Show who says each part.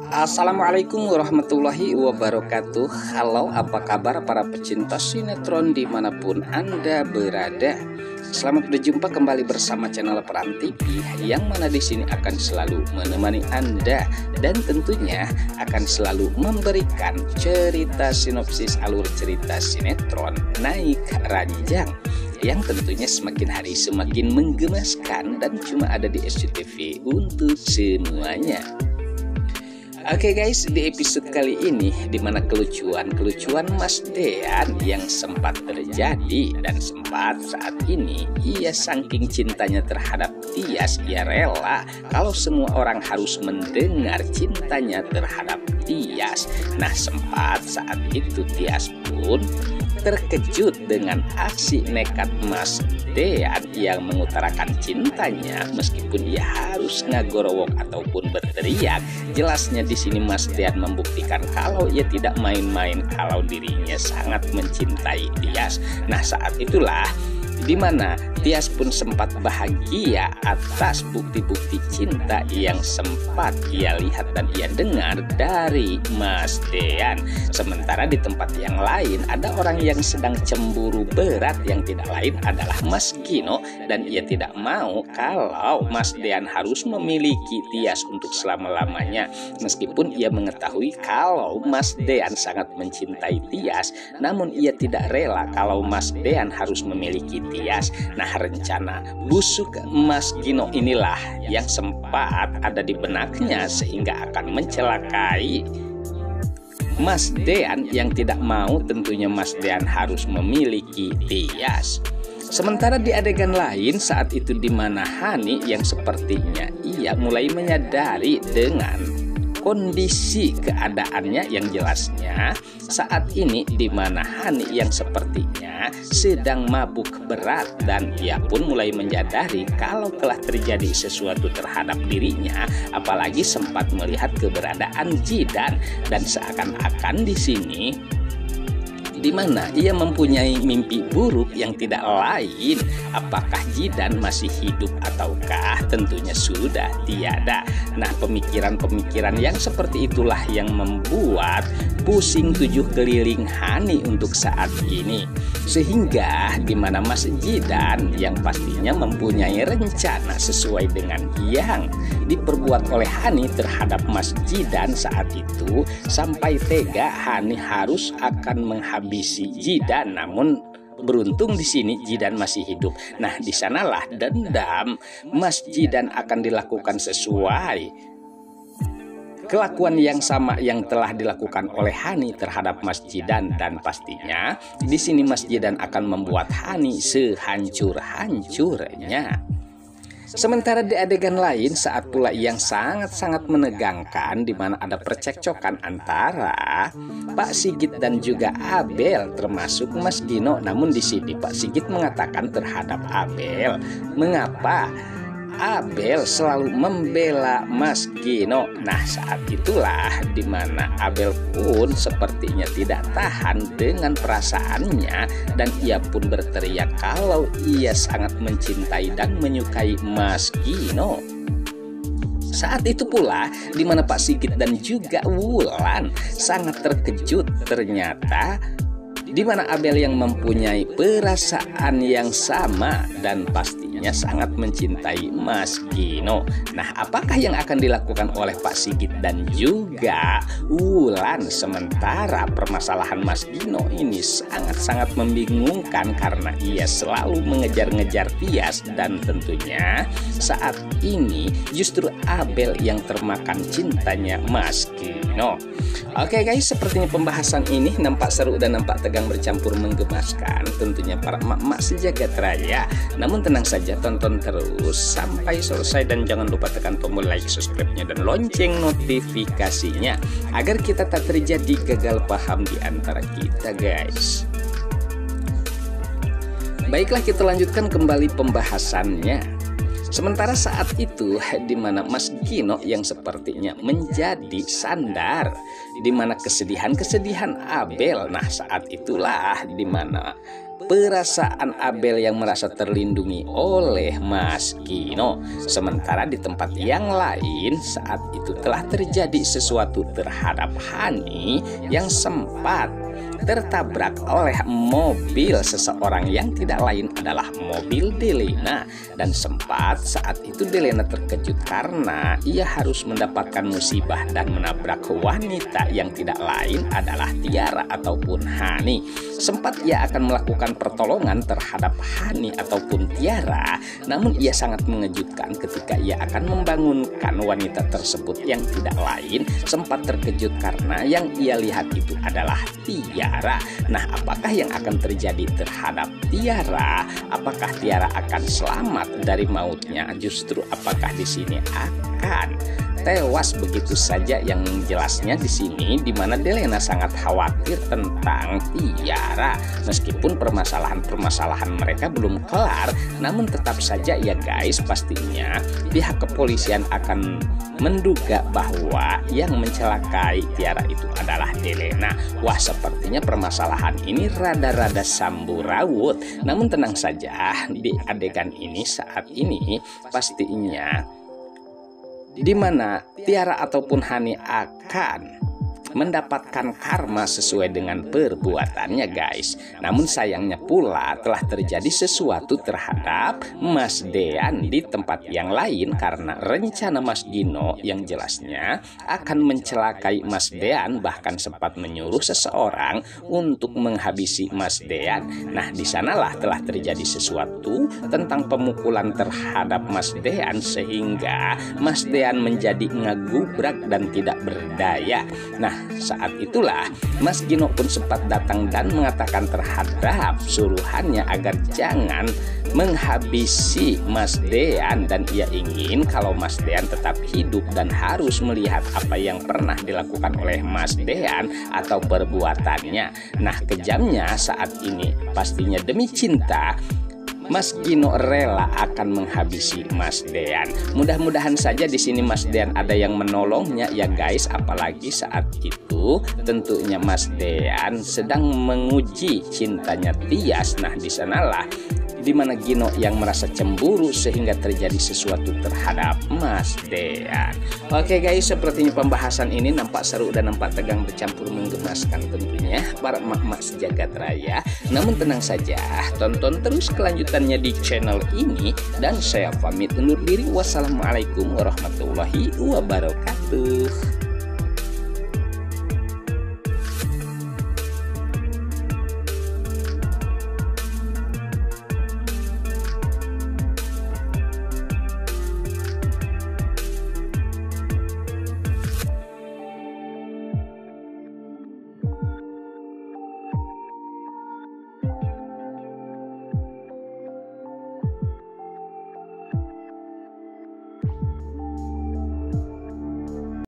Speaker 1: Assalamualaikum warahmatullahi wabarakatuh. Halo, apa kabar para pecinta sinetron dimanapun Anda berada? Selamat berjumpa kembali bersama channel Peran TV, yang mana di sini akan selalu menemani Anda dan tentunya akan selalu memberikan cerita sinopsis alur cerita sinetron naik ranjang yang tentunya semakin hari semakin menggemaskan dan cuma ada di SCTV untuk semuanya. Oke guys, di episode kali ini dimana kelucuan Mas Dean yang sempat terjadi dan sempat saat ini ia saking cintanya terhadap Tias, ia rela kalau semua orang harus mendengar cintanya terhadap Tias. Nah, sempat saat itu Tias pun terkejut dengan aksi nekat Mas Dean yang mengutarakan cintanya meskipun ia harus ngagorowok ataupun berteriak. Jelasnya di sini Mas Dean membuktikan kalau ia tidak main-main, kalau dirinya sangat mencintai Tias. Nah, saat itulah dimana Tias pun sempat bahagia atas bukti-bukti cinta yang sempat ia lihat dan ia dengar dari Mas Dean. Sementara di tempat yang lain ada orang yang sedang cemburu berat, yang tidak lain adalah Mas Gino, dan ia tidak mau kalau Mas Dean harus memiliki Tias untuk selama-lamanya. Meskipun ia mengetahui kalau Mas Dean sangat mencintai Tias, namun ia tidak rela kalau Mas Dean harus memiliki Tias. Nah, rencana busuk Mas Gino inilah yang sempat ada di benaknya sehingga akan mencelakai Mas Dean yang tidak mau tentunya Mas Dean harus memiliki Tias. Sementara di adegan lain saat itu dimana Hani yang sepertinya ia mulai menyadari dengan kondisi keadaannya yang jelasnya saat ini dimana Hani yang sepertinya sedang mabuk berat, dan ia pun mulai menyadari kalau telah terjadi sesuatu terhadap dirinya, apalagi sempat melihat keberadaan Jidan, dan seakan-akan di sini di mana ia mempunyai mimpi buruk yang tidak lain apakah Jidan masih hidup ataukah tentunya sudah tiada. Nah, pemikiran-pemikiran yang seperti itulah yang membuat pusing tujuh keliling Hani untuk saat ini, sehingga di mana Mas Jidan yang pastinya mempunyai rencana sesuai dengan yang diperbuat oleh Hani terhadap Mas Jidan saat itu, sampai tega Hani harus akan menghabisi Jidan, namun beruntung di sini Jidan masih hidup. Nah, di sanalah dendam Mas Jidan akan dilakukan sesuai kelakuan yang sama yang telah dilakukan oleh Hani terhadap Mas Jidan, dan pastinya di sini Mas Jidan akan membuat Hani sehancur-hancurnya. Sementara di adegan lain saat pula yang sangat-sangat menegangkan di mana ada percekcokan antara Pak Sigit dan juga Abel termasuk Mas Gino. Namun di sini Pak Sigit mengatakan terhadap Abel, mengapa Abel selalu membela Mas Gino. Nah, saat itulah dimana Abel pun sepertinya tidak tahan dengan perasaannya dan ia pun berteriak kalau ia sangat mencintai dan menyukai Mas Gino. Saat itu pula dimana Pak Sigit dan juga Wulan sangat terkejut, ternyata di mana Abel yang mempunyai perasaan yang sama dan pastinya sangat mencintai Mas Gino. Nah, apakah yang akan dilakukan oleh Pak Sigit dan juga Wulan? Sementara permasalahan Mas Gino ini sangat-sangat membingungkan karena ia selalu mengejar-ngejar Tias, dan tentunya saat ini justru Abel yang termakan cintanya Mas Gino. Oke guys, sepertinya pembahasan ini nampak seru dan nampak tegang bercampur menggemaskan tentunya para emak-emak sejagat raya. Namun tenang saja, tonton terus sampai selesai dan jangan lupa tekan tombol like, subscribe-nya dan lonceng notifikasinya agar kita tak terjadi gagal paham di antara kita guys. Baiklah, kita lanjutkan kembali pembahasannya. Sementara saat itu di mana Mas Gino yang sepertinya menjadi sandar di mana kesedihan Abel. Nah, saat itulah di mana perasaan Abel yang merasa terlindungi oleh Mas Gino. Sementara di tempat yang lain saat itu telah terjadi sesuatu terhadap Hani yang sempat tertabrak oleh mobil seseorang yang tidak lain adalah mobil Delena. Dan sempat saat itu Delena terkejut karena ia harus mendapatkan musibah dan menabrak wanita yang tidak lain adalah Tiara ataupun Hani. Sempat ia akan melakukan pertolongan terhadap Hani ataupun Tiara, namun ia sangat mengejutkan ketika ia akan membangunkan wanita tersebut yang tidak lain sempat terkejut karena yang ia lihat itu adalah Tiara. Nah, apakah yang akan terjadi terhadap Tiara? Apakah Tiara akan selamat dari mautnya? Justru apakah di sini akan tewas begitu saja? Yang jelasnya di sini di mana Delena sangat khawatir tentang Tiara. Meskipun permasalahan mereka belum kelar, namun tetap saja ya guys, pastinya pihak kepolisian akan menduga bahwa yang mencelakai Tiara itu adalah Delena. Wah, sepertinya permasalahan ini rada-rada samburawut. Namun tenang saja, di adegan ini saat ini pastinya di mana Tiara ataupun Hani akan mendapatkan karma sesuai dengan perbuatannya guys. Namun sayangnya pula telah terjadi sesuatu terhadap Mas Dean di tempat yang lain karena rencana Mas Gino yang jelasnya akan mencelakai Mas Dean, bahkan sempat menyuruh seseorang untuk menghabisi Mas Dean. Nah, di sanalah telah terjadi sesuatu tentang pemukulan terhadap Mas Dean sehingga Mas Dean menjadi ngegubrak dan tidak berdaya. Nah, saat itulah Mas Gino pun sempat datang dan mengatakan terhadap suruhannya agar jangan menghabisi Mas Dean, dan ia ingin kalau Mas Dean tetap hidup dan harus melihat apa yang pernah dilakukan oleh Mas Dean atau perbuatannya. Nah, kejamnya saat ini pastinya demi cinta Mas Gino rela akan menghabisi Mas Dean. Mudah-mudahan saja di sini Mas Dean ada yang menolongnya ya guys, apalagi saat itu tentunya Mas Dean sedang menguji cintanya Tias. Nah, di sanalah di mana Gino yang merasa cemburu sehingga terjadi sesuatu terhadap Mas Dean. Oke guys, sepertinya pembahasan ini nampak seru dan nampak tegang bercampur menggemaskan tentunya para emak-emak sejagat raya. Namun tenang saja, tonton terus kelanjutannya di channel ini dan saya pamit undur diri. Wassalamualaikum warahmatullahi wabarakatuh.